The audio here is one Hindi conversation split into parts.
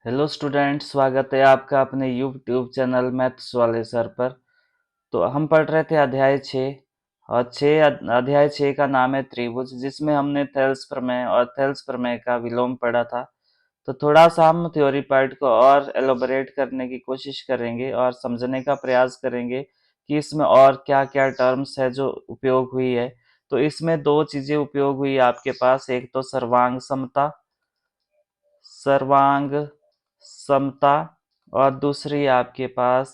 हेलो स्टूडेंट, स्वागत है आपका अपने यूट्यूब चैनल मैथ्स वाले सर पर। तो हम पढ़ रहे थे अध्याय 6 और अध्याय 6 का नाम है त्रिभुज, जिसमें हमने थेल्स प्रमेय और थेल्स प्रमेय का विलोम पढ़ा था। तो थोड़ा सा हम थ्योरी पार्ट को और एलोबरेट करने की कोशिश करेंगे और समझने का प्रयास करेंगे कि इसमें और क्या क्या टर्म्स है जो उपयोग हुई है। तो इसमें दो चीजें उपयोग हुई आपके पास, एक तो सर्वांग समता सर्वांग समता और दूसरी आपके पास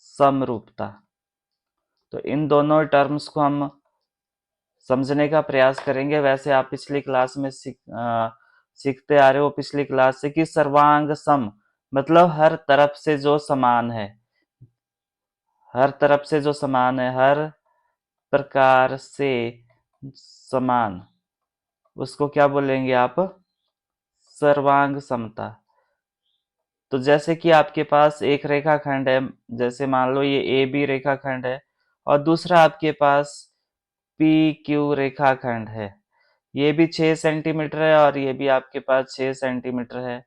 समरूपता। तो इन दोनों टर्म्स को हम समझने का प्रयास करेंगे। वैसे आप पिछली क्लास में सीखते आ रहे हो, पिछली क्लास से, कि सर्वांग सम मतलब हर तरफ से जो समान है, हर तरफ से जो समान है, हर प्रकार से समान, उसको क्या बोलेंगे आप? सर्वांग समता। तो जैसे कि आपके पास एक रेखाखंड है, जैसे मान लो ये ए बी रेखाखंड है और दूसरा आपके पास पी क्यू रेखाखंड है। ये भी 6 सेंटीमीटर है और ये भी आपके पास 6 सेंटीमीटर है।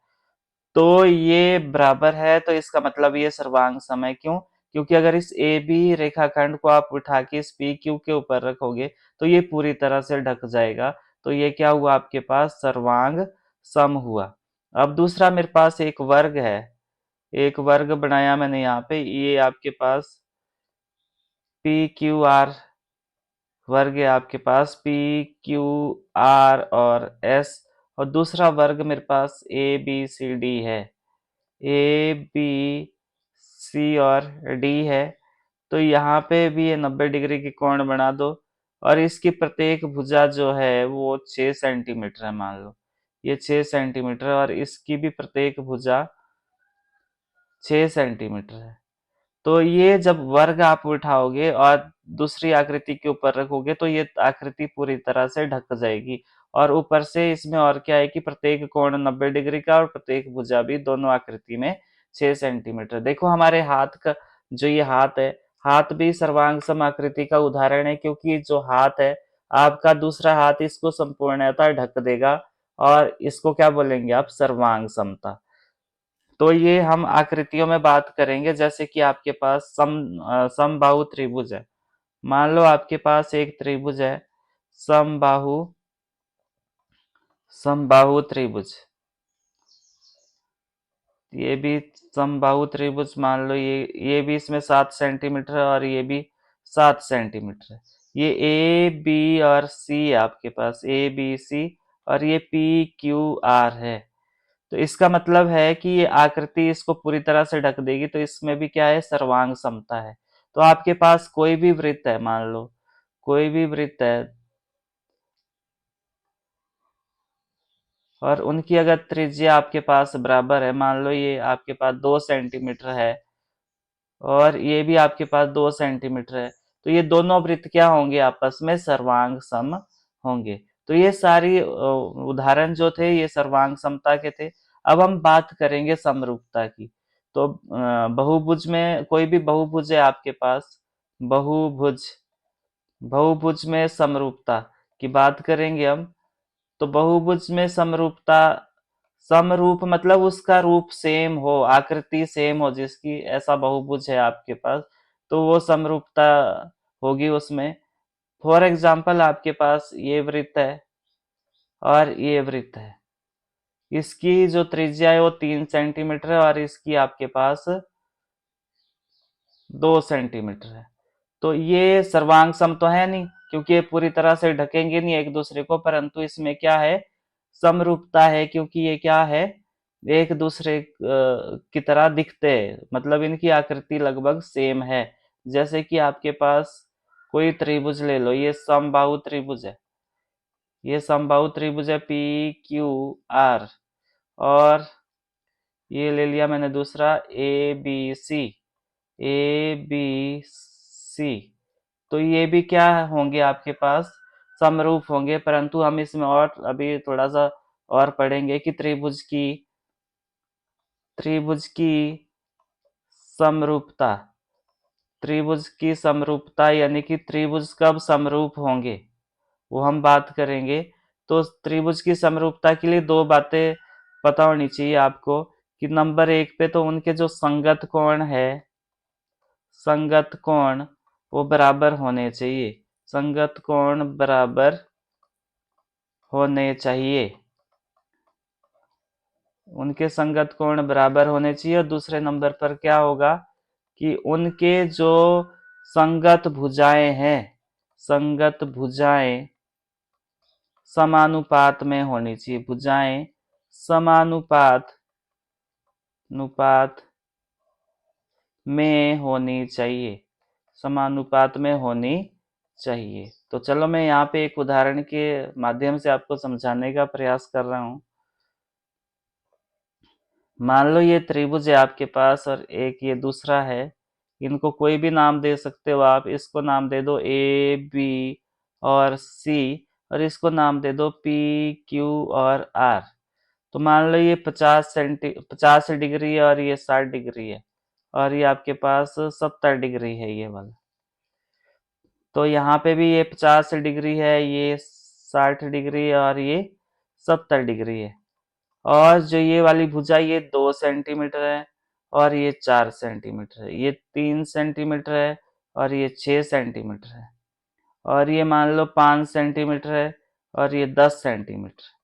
तो ये बराबर है, तो इसका मतलब ये सर्वांग सम है। क्यों? क्योंकि अगर इस ए बी रेखाखंड को आप उठा के इस पी क्यू के ऊपर रखोगे तो ये पूरी तरह से ढक जाएगा। तो ये क्या हुआ? आपके पास सर्वांग सम हुआ। अब दूसरा मेरे पास एक वर्ग है, एक वर्ग बनाया मैंने यहाँ पे। ये आपके पास पी क्यू आर वर्ग है, आपके पास पी क्यू आर और एस, और दूसरा वर्ग मेरे पास ए बी सी डी है, ए बी सी और डी है। तो यहाँ पे भी ये 90 डिग्री की कोण बना दो और इसकी प्रत्येक भुजा जो है वो 6 सेंटीमीटर है। मान लो ये 6 सेंटीमीटर और इसकी भी प्रत्येक भुजा 6 सेंटीमीटर है। तो ये जब वर्ग आप उठाओगे और दूसरी आकृति के ऊपर रखोगे तो ये आकृति पूरी तरह से ढक जाएगी। और ऊपर से इसमें और क्या है कि प्रत्येक कोण 90 डिग्री का और प्रत्येक भुजा भी दोनों आकृति में 6 सेंटीमीटर। देखो हमारे हाथ का जो ये हाथ है, हाथ भी सर्वांग सम आकृति का उदाहरण है, क्योंकि जो हाथ है आपका, दूसरा हाथ इसको संपूर्णतः ढक देगा और इसको क्या बोलेंगे आप? सर्वांग समता। तो ये हम आकृतियों में बात करेंगे। जैसे कि आपके पास समबाहु त्रिभुज है। मान लो आपके पास एक त्रिभुज है, समबाहु समबाहु त्रिभुज। ये भी समबाहु त्रिभुज मान लो, ये भी इसमें 7 सेंटीमीटर है और ये भी 7 सेंटीमीटर है। ये ए बी और सी है आपके पास, ए बी सी, और ये पी क्यू आर है। तो इसका मतलब है कि ये आकृति इसको पूरी तरह से ढक देगी, तो इसमें भी क्या है? सर्वांग समता है। तो आपके पास कोई भी वृत्त है, मान लो कोई भी वृत्त है और उनकी अगर त्रिज्या आपके पास बराबर है, मान लो ये आपके पास 2 सेंटीमीटर है और ये भी आपके पास 2 सेंटीमीटर है, तो ये दोनों वृत्त क्या होंगे? आपस में सर्वांग सम होंगे। तो ये सारी उदाहरण जो थे ये सर्वांग समता के थे। अब हम बात करेंगे समरूपता की। तो बहुभुज में, कोई भी बहुभुज है आपके पास, बहुभुज, बहुभुज में समरूपता की बात करेंगे हम। तो बहुभुज में समरूपता, समरूप मतलब उसका रूप सेम हो, आकृति सेम हो जिसकी, ऐसा बहुभुज है आपके पास, तो वो समरूपता होगी उसमें। फॉर एग्जाम्पल आपके पास ये वृत्त है और ये वृत्त है, इसकी जो त्रिज्या है वो 3 सेंटीमीटर है और इसकी आपके पास 2 सेंटीमीटर है। तो ये सर्वांग सम तो है नहीं, क्योंकि ये पूरी तरह से ढकेंगे नहीं एक दूसरे को, परंतु इसमें क्या है? समरूपता है, क्योंकि ये क्या है? एक दूसरे की तरह दिखते हैं, मतलब इनकी आकृति लगभग सेम है। जैसे कि आपके पास कोई त्रिभुज ले लो, ये समबाहु त्रिभुज है, ये समबाहु त्रिभुज है पी क्यू आर, और ये ले लिया मैंने दूसरा A B C, A B C. तो ये भी क्या होंगे? आपके पास समरूप होंगे, परंतु हम इसमें और अभी थोड़ा सा और पढ़ेंगे कि त्रिभुज की समरूपता, त्रिभुज की समरूपता यानी कि त्रिभुज कब समरूप होंगे वो हम बात करेंगे। तो त्रिभुज की समरूपता के लिए दो बातें पता होनी चाहिए आपको, कि नंबर 1 पे तो उनके जो संगत कोण है, संगत कोण वो बराबर होने चाहिए, संगत कोण बराबर होने चाहिए, उनके संगत कोण बराबर होने चाहिए। और दूसरे नंबर पर क्या होगा कि उनके जो संगत भुजाएं हैं, संगत भुजाएं समानुपात में होनी चाहिए, भुजाएं समानुपात अनुपात में होनी चाहिए, समानुपात में होनी चाहिए। तो चलो मैं यहाँ पे एक उदाहरण के माध्यम से आपको समझाने का प्रयास कर रहा हूँ। मान लो ये त्रिभुज है आपके पास और एक ये दूसरा है, इनको कोई भी नाम दे सकते हो आप। इसको नाम दे दो ए बी और सी, और इसको नाम दे दो पी क्यू और आर। तो मान लो ये 50 डिग्री है और ये 60 डिग्री है, और ये आपके पास 70 डिग्री है ये वाला। तो यहाँ पे भी ये 50 डिग्री है, ये 60 डिग्री है और ये 70 डिग्री है। और जो ये वाली भुजा ये 2 सेंटीमीटर है और ये 4 सेंटीमीटर है, ये 3 सेंटीमीटर है और ये 6 सेंटीमीटर है, और ये मान लो 5 सेंटीमीटर है और ये 10 सेंटीमीटर।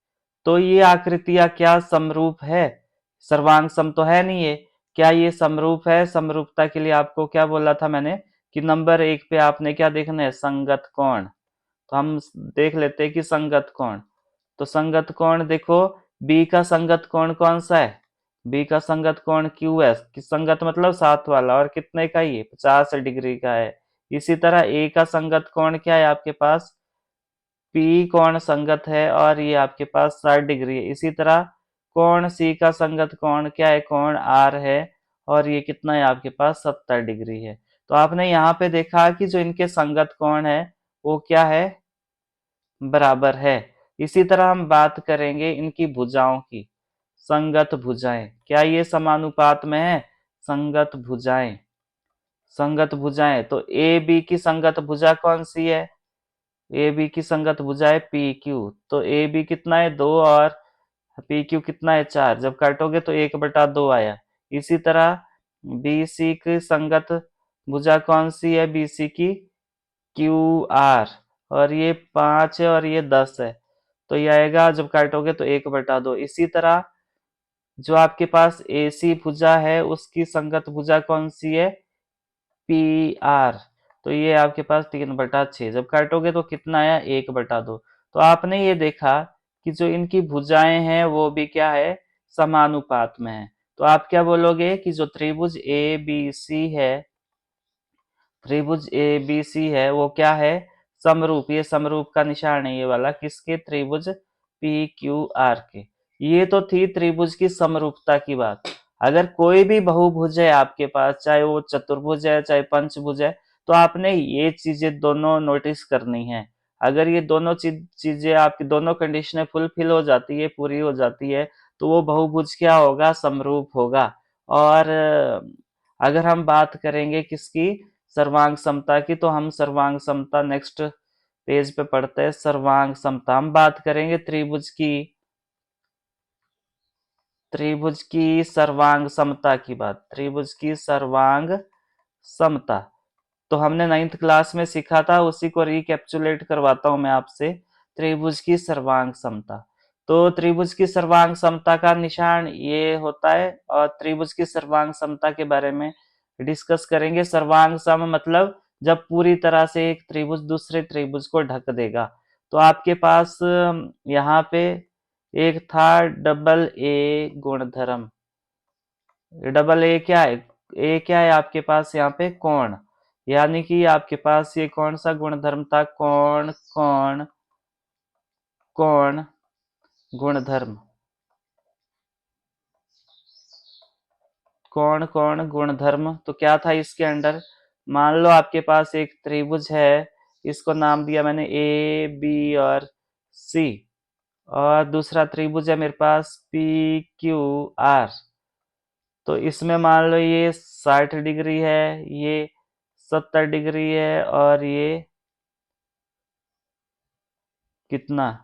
तो ये आकृतियां क्या समरूप है? सर्वांग सम तो है नहीं ये। क्या ये समरूप है? समरूपता के लिए आपको क्या बोला था मैंने कि नंबर 1 पे आपने क्या देखना है? संगत कोण। तो हम देख लेते हैं कि संगत कोण। तो संगत कोण देखो, बी का संगत कोण कौन सा है? बी का संगत कोण क्यू है, कि संगत मतलब साथ वाला, और कितने का? ये 50 डिग्री का है। इसी तरह ए का संगत कोण क्या है आपके पास? पी कोण संगत है और ये आपके पास 60 डिग्री है। इसी तरह कोण सी का संगत कोण क्या है? कोण आर है, और ये कितना है आपके पास? 70 डिग्री है। तो आपने यहाँ पे देखा कि जो इनके संगत कोण है वो क्या है? बराबर है। इसी तरह हम बात करेंगे इनकी भुजाओं की। संगत भुजाएं क्या ये समानुपात में है? संगत भुजाएं, संगत भुजाएं तो ए बी की संगत भुजा कौन सी है? ए बी की संगत भुजा है पी क्यू। तो ए बी कितना है? 2, और पी क्यू कितना है? 4। जब काटोगे तो 1/2 आया। इसी तरह बी सी की संगत भुजा कौन सी है? बी सी की क्यू आर, और ये 5 है और ये 10 है। तो ये आएगा, जब काटोगे तो 1/2। इसी तरह जो आपके पास ए सी भुजा है उसकी संगत भुजा कौन सी है? P R. तो ये आपके पास 3/6। जब काटोगे तो कितना आया? 1/2। तो आपने ये देखा कि जो इनकी भुजाएं हैं वो भी क्या है? समानुपात में है। तो आप क्या बोलोगे कि जो त्रिभुज ए बी सी है, त्रिभुज ए बी सी है वो क्या है? समरूप। ये समरूप का निशान है ये वाला, किसके? त्रिभुज पी क्यू आर के। ये तो थी त्रिभुज की समरूपता की बात। अगर कोई भी बहुभुज है आपके पास, चाहे वो चतुर्भुज है चाहे पंचभुज है, तो आपने ये चीजें दोनों नोटिस करनी है। अगर ये दोनों चीजें आपकी दोनों कंडीशनें फुलफिल हो जाती है, पूरी हो जाती है, तो वो बहुभुज क्या होगा? समरूप होगा। और अगर हम बात करेंगे किसकी? सर्वांग समता की, तो हम सर्वांग समता नेक्स्ट पेज पे पढ़ते हैं। सर्वांग समता हम बात करेंगे त्रिभुज की, त्रिभुज की सर्वांग समता की बात, त्रिभुज की सर्वांग समता। तो हमने 9th क्लास में सीखा था, उसी को रिकैप्चुलेट करवाता हूं मैं आपसे। त्रिभुज की सर्वांग समता। तो त्रिभुज की सर्वांग समता का निशान ये होता है, और त्रिभुज की सर्वांग समता के बारे में डिस्कस करेंगे। सर्वांग सम मतलब जब पूरी तरह से एक त्रिभुज दूसरे त्रिभुज को ढक देगा। तो आपके पास यहाँ पे एक था डबल ए गुणधर्म। डबल ए क्या है? ए क्या है आपके पास यहाँ पे? कोण। यानी कि आपके पास ये कौन सा गुणधर्म था? कोण कोण कोण गुणधर्म, कोण कोण गुणधर्म। तो क्या था इसके अंडर? मान लो आपके पास एक त्रिभुज है, इसको नाम दिया मैंने ए बी और सी, और दूसरा त्रिभुज है मेरे पास पी क्यू आर। तो इसमें मान लो ये 60 डिग्री है, ये 70 डिग्री है, और ये कितना?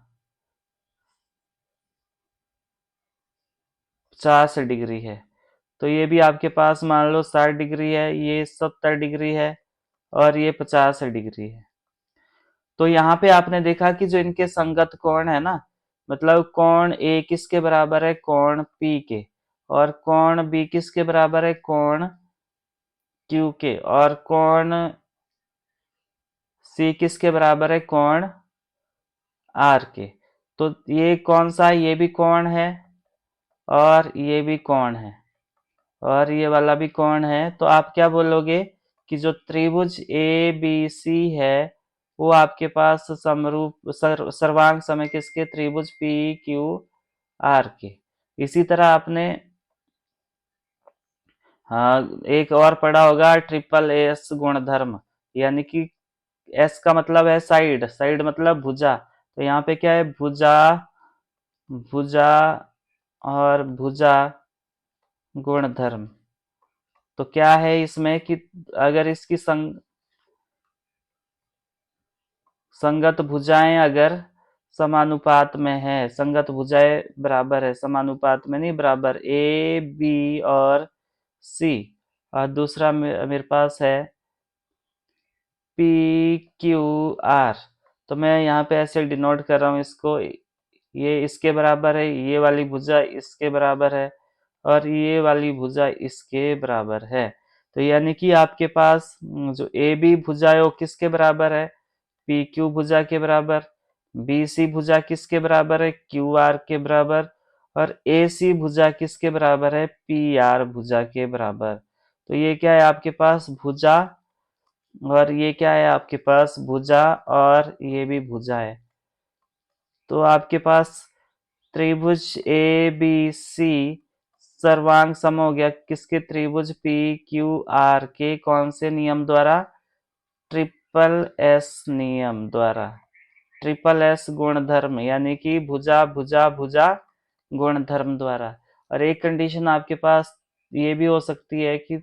50 डिग्री है। तो ये भी आपके पास मान लो 60 डिग्री है, ये 70 डिग्री है और ये 50 डिग्री है। तो यहाँ पे आपने देखा कि जो इनके संगत कोण है ना, मतलब कोण ए किसके बराबर है, कोण पी के, और कोण बी किसके बराबर है, कोण क्यू के, और कोण सी किसके बराबर है, कोण आर के। तो ये कौन सा है, ये भी कोण है और ये भी कोण है और ये वाला भी कोण है। तो आप क्या बोलोगे कि जो त्रिभुज ए बी सी है वो आपके पास समरूप सर्वांग समय किसके, त्रिभुज पी क्यू आर के। इसी तरह आपने हाँ एक और पढ़ा होगा ट्रिपल एस गुणधर्म, यानी कि एस का मतलब है साइड, साइड मतलब भुजा। तो यहाँ पे क्या है, भुजा, भुजा और भुजा गुणधर्म। तो क्या है इसमें कि अगर इसकी संगत भुजाएं अगर समानुपात में है, संगत भुजाएं बराबर है, समानुपात में नहीं, बराबर, ए बी और सी, और दूसरा मेरे पास है पी क्यू आर। तो मैं यहाँ पे ऐसे डिनोट कर रहा हूँ इसको, ये इसके बराबर है, ये वाली भुजा इसके बराबर है और ये वाली भुजा इसके बराबर है। तो यानी कि आपके पास जो ए बी भुजा है वो किसके बराबर है, पी क्यू भुजा के बराबर, बी सी भुजा किसके बराबर है, क्यू आर के बराबर, और ए सी भुजा किसके बराबर है, पी आर भुजा के बराबर। तो ये क्या है आपके पास, भुजा, और ये क्या है आपके पास, भुजा, और ये भी भुजा है। तो आपके पास त्रिभुज ए बी सी सर्वांग सम हो गया किसके, त्रिभुज पी क्यू आर के, कौन से नियम द्वारा, ट्रिपल एस नियम द्वारा, ट्रिपल एस गुणधर्म, यानी कि भुजा भुजा भुजा गुणधर्म द्वारा। और एक कंडीशन आपके पास ये भी हो सकती है कि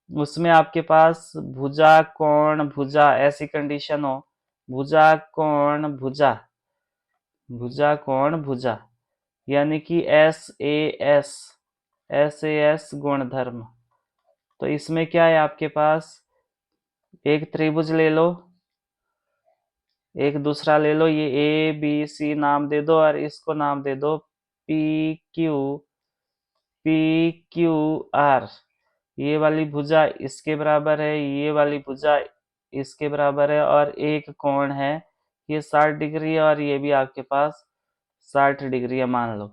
उसमें आपके पास भुजा कोण भुजा ऐसी कंडीशन हो, भुजा कोण भुजा, भुजा कोण भुजा, यानी कि एस ए एस गुणधर्म। तो इसमें क्या है आपके पास, एक त्रिभुज ले लो, एक दूसरा ले लो, ये ए बी सी नाम दे दो और इसको नाम दे दो P Q, P Q R. ये वाली भुजा इसके बराबर है, ये वाली भुजा इसके बराबर है, और एक कोण है ये 60 डिग्री है और ये भी आपके पास 60 डिग्री है मान लो।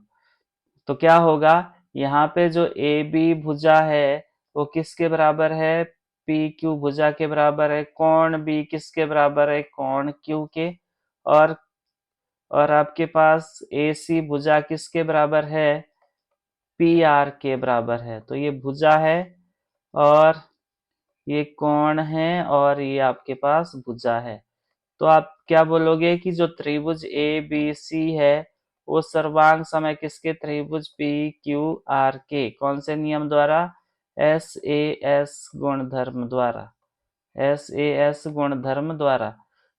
तो क्या होगा, यहाँ पे जो ए बी भुजा है वो किसके बराबर है, पी क्यू भुजा के बराबर है, कोण बी किसके बराबर है, कोण क्यू के, और आपके पास ए सी भुजा किसके बराबर है, पी आर के बराबर है। तो ये भुजा है और ये कोण है और ये आपके पास भुजा है। तो आप क्या बोलोगे कि जो त्रिभुज ए बी सी है वो सर्वांग समय किसके, त्रिभुज पी क्यू आर के, कौन से नियम द्वारा, एस ए एस गुणधर्म द्वारा, एस ए एस गुणधर्म द्वारा।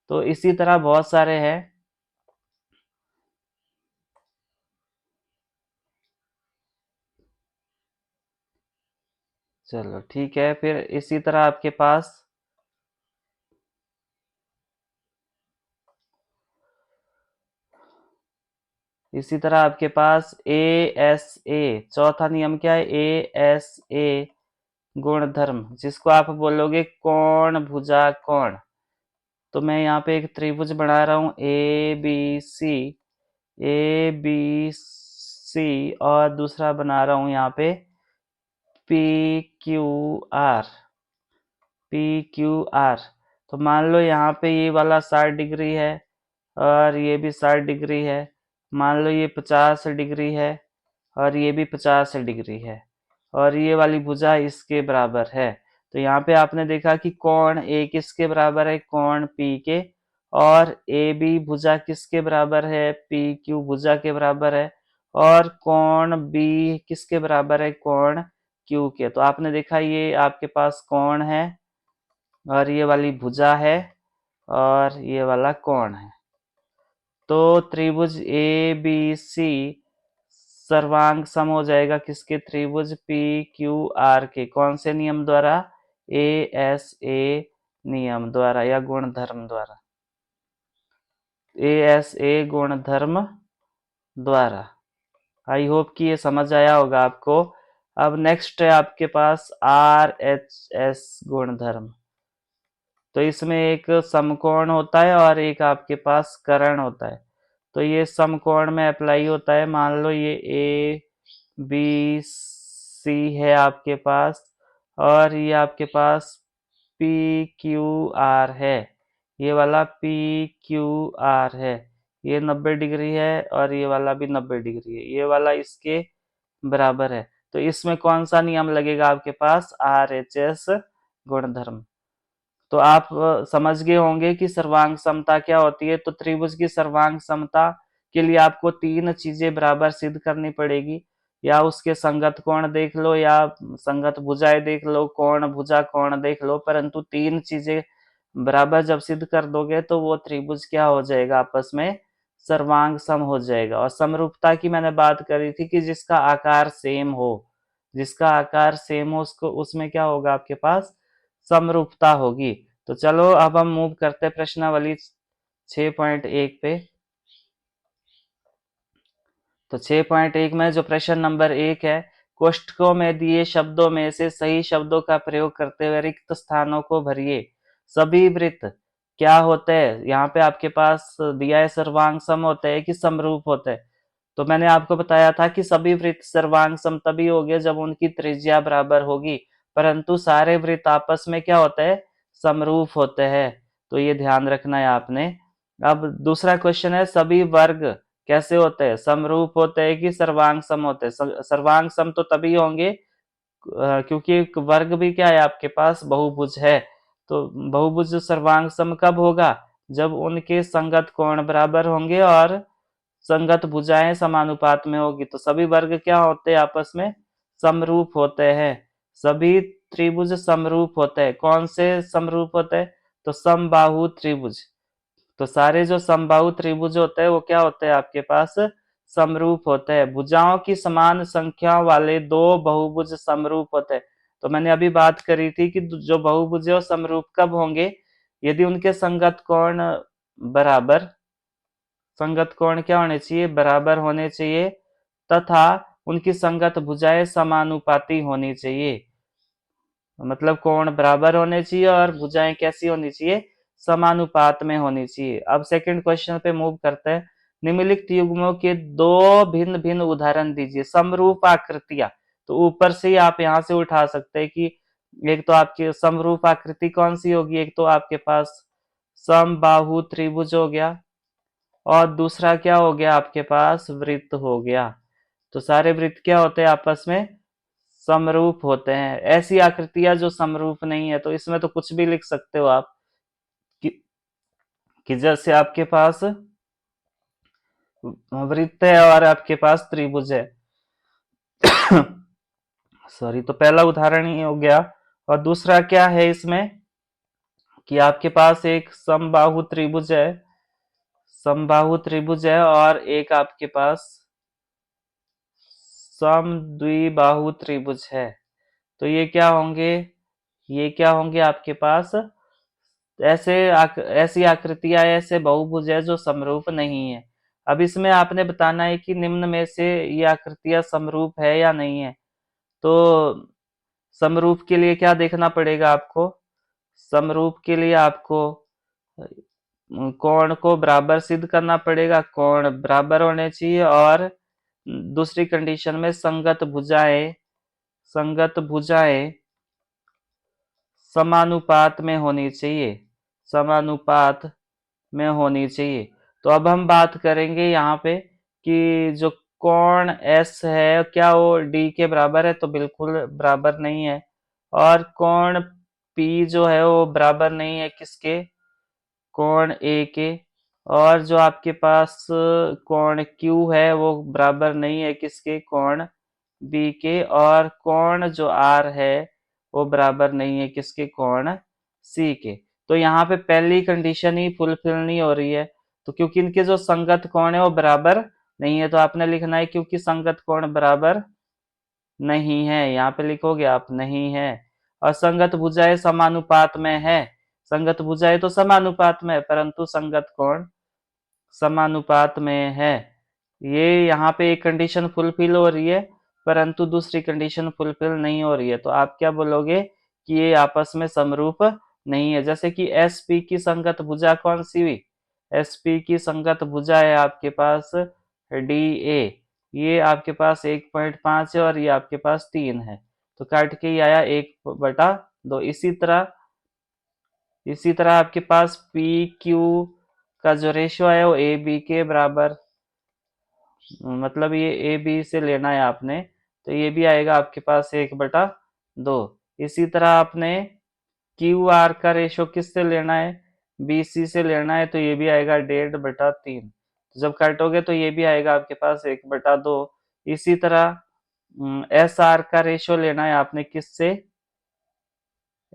तो इसी तरह बहुत सारे हैं। चलो ठीक है, फिर इसी तरह आपके पास आपके पास ए एस ए, चौथा नियम क्या है, ए एस ए गुणधर्म, जिसको आप बोलोगे कोण भुजा कोण। तो मैं यहाँ पे एक त्रिभुज बना रहा हूँ A B C, A B C, और दूसरा बना रहा हूँ यहाँ पे P Q R, P Q R. तो मान लो यहाँ पे ये वाला 60 डिग्री है और ये भी 60 डिग्री है, मान लो ये 50 डिग्री है और ये भी 50 डिग्री है, और ये वाली भुजा इसके बराबर है। तो यहाँ पे आपने देखा कि कोण ए किसके बराबर है, कोण पी के, और ए बी भुजा किसके बराबर है, पी क्यू भुजा के बराबर है, और कोण बी किसके बराबर है, कोण क्यू के। तो आपने देखा ये आपके पास कोण है और ये वाली भुजा है और ये वाला कोण है। तो त्रिभुज ए बी सी सर्वांग सम हो जाएगा किसके, त्रिभुज पी क्यू आर के, कौन से नियम द्वारा, ASA नियम द्वारा या गुणधर्म द्वारा, ASA गुणधर्म द्वारा। आई होप कि ये समझ आया होगा आपको। अब नेक्स्ट है आपके पास RHS गुणधर्म। तो इसमें एक समकोण होता है और एक आपके पास कर्ण होता है। तो ये समकोण में अप्लाई होता है। मान लो ये ABC है आपके पास और ये आपके पास PQR है। ये वाला PQR है, ये 90 डिग्री है और ये वाला भी 90 डिग्री है, ये वाला इसके बराबर है। तो इसमें कौन सा नियम लगेगा आपके पास, RHS गुणधर्म। तो आप समझ गए होंगे कि सर्वांग समता क्या होती है। तो त्रिभुज की सर्वांग समता के लिए आपको 3 चीजें बराबर सिद्ध करनी पड़ेगी, या उसके संगत कोण देख लो या संगत भुजाएं देख लो, कोण भुजा कोण देख लो, परंतु 3 चीजें बराबर जब सिद्ध कर दोगे तो वो त्रिभुज क्या हो जाएगा, आपस में सर्वांग सम हो जाएगा। और समरूपता की मैंने बात करी थी कि जिसका आकार सेम हो, जिसका आकार सेम हो उसको, उसमें क्या होगा आपके पास, समरूपता होगी। तो चलो अब हम मूव करते हैं प्रश्नावली 6.1 पे। तो 6.1 में जो प्रश्न नंबर 1 है, कोष्ठकों में दिए शब्दों में से सही शब्दों का प्रयोग करते हुए रिक्त स्थानों को भरिए। सभी वृत्त क्या होते हैं, यहाँ पे आपके पास दिया है सर्वांग सम होते हैं कि समरूप होते हैं। तो मैंने आपको बताया था कि सभी वृत्त सर्वांग सम तभी होंगे जब उनकी त्रिज्या बराबर होगी, परंतु सारे वृत्त आपस में क्या होते हैं, समरूप होते हैं। तो ये ध्यान रखना है आपने। अब दूसरा क्वेश्चन है, सभी वर्ग कैसे होते हैं, समरूप होते हैं कि सर्वांग सम होते हैं। सर्वांग सम तो तभी होंगे क्योंकि एक वर्ग भी क्या है आपके पास, बहुभुज है। तो बहुभुज सर्वांग सम कब होगा, जब उनके संगत कोण बराबर होंगे और संगत भुजाएं समानुपात में होगी। तो सभी वर्ग क्या होते हैं, आपस में समरूप होते हैं। सभी त्रिभुज समरूप होते हैं। कौन से समरूप होते हैं, तो समबाहु त्रिभुज। तो सारे जो समबाहु त्रिभुज होते हैं वो क्या होते हैं आपके पास, समरूप होते हैं। भुजाओं की समान संख्या वाले दो बहुभुज समरूप होते हैं। तो मैंने अभी बात करी थी कि जो बहुभुज है वो समरूप कब होंगे, यदि उनके संगत कोण बराबर, संगत कोण क्या होने चाहिए, बराबर होने चाहिए, तथा उनकी संगत भुजाएं समानुपाती होनी चाहिए। मतलब कोण बराबर होने चाहिए और भुजाएं कैसी होनी चाहिए, समानुपात में होनी चाहिए। अब सेकंड क्वेश्चन पे मूव करते हैं। निम्नलिखित युग्मों के दो भिन्न भिन्न उदाहरण दीजिए। समरूप आकृतियां, तो ऊपर से ही आप यहां से उठा सकते हैं कि एक तो आपकी समरूप आकृति कौन सी होगी, एक तो आपके पास समबाहु त्रिभुज हो गया और दूसरा क्या हो गया आपके पास, वृत्त हो गया। तो सारे वृत्त क्या होते हैं, आपस में समरूप होते हैं। ऐसी आकृतियां जो समरूप नहीं है, तो इसमें तो कुछ भी लिख सकते हो आप कि, जैसे आपके पास वृत्त है और आपके पास त्रिभुज है। सॉरी, तो पहला उदाहरण ही हो गया। और दूसरा क्या है इसमें कि आपके पास एक समबाहु त्रिभुज है, समबाहु त्रिभुज है और एक आपके पास समद्विबाहु त्रिभुज है। तो ये क्या होंगे, ये क्या होंगे आपके पास, ऐसी आकृतियां, ऐसे बहुभुज है जो समरूप नहीं है। अब इसमें आपने बताना है कि निम्न में से ये आकृतियां समरूप है या नहीं है। तो समरूप के लिए क्या देखना पड़ेगा आपको, समरूप के लिए आपको कोण को बराबर सिद्ध करना पड़ेगा, कोण बराबर होने चाहिए और दूसरी कंडीशन में संगत भुजाएं, संगत भुजाएं समानुपात में होनी चाहिए, समानुपात में होनी चाहिए। तो अब हम बात करेंगे यहाँ पे कि जो कोण एस है क्या वो डी के बराबर है, तो बिल्कुल बराबर नहीं है। और कोण पी जो है वो बराबर नहीं है किसके, कोण ए के। और जो आपके पास कोण क्यू है वो बराबर नहीं है किसके, कोण बी के। और कोण जो आर है वो बराबर नहीं है किसके, कोण सी के। तो यहाँ पे पहली कंडीशन ही फुलफिल नहीं हो रही है। तो क्योंकि इनके जो संगत कोण है वो बराबर नहीं है तो आपने लिखना है क्योंकि संगत कोण बराबर नहीं है, यहाँ पे लिखोगे आप नहीं है। असंगत भुजाएं समानुपात में है, संगत भुजाएं तो समानुपात में है परंतु संगत कोण समानुपात में है। ये यहाँ पे एक कंडीशन फुलफिल हो रही है परंतु दूसरी कंडीशन फुलफिल नहीं हो रही है, तो आप क्या बोलोगे कि ये आपस में समरूप नहीं है। जैसे कि एस पी की संगत भुजा कौन सी हुई, एस पी की संगत भुजा है आपके पास डी ए, ये आपके पास 1.5 है और ये आपके पास 3 है, तो काट के ये आया 1/2। इसी तरह आपके पास पी क्यू का जो रेशियो है वो ए बी के बराबर, मतलब ये ए बी से लेना है आपने, तो ये भी आएगा आपके पास 1/2। इसी तरह आपने क्यू आर का रेशियो किससे लेना है, बी सी से लेना है, तो ये भी आएगा 1.5/3। तो जब काटोगे तो ये भी आएगा आपके पास 1/2। इसी तरह एस आर का रेशियो लेना है आपने किससे,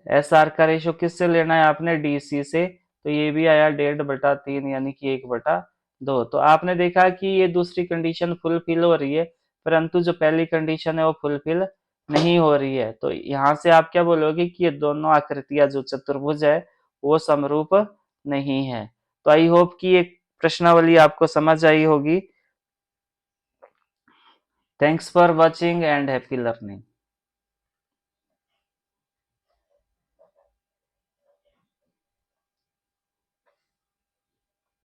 एस आर का रेशियो किससे लेना है आपने डी सी से, तो ये भी आया 1.5/3 यानी कि 1/2। तो आपने देखा कि ये दूसरी कंडीशन फुलफिल हो रही है परंतु जो पहली कंडीशन है वो फुलफिल नहीं हो रही है। तो यहाँ से आप क्या बोलोगे कि ये दोनों आकृतियां जो चतुर्भुज है वो समरूप नहीं है। तो आई होप कि ये प्रश्नावली आपको समझ आई होगी। Thanks for watching and happy learning.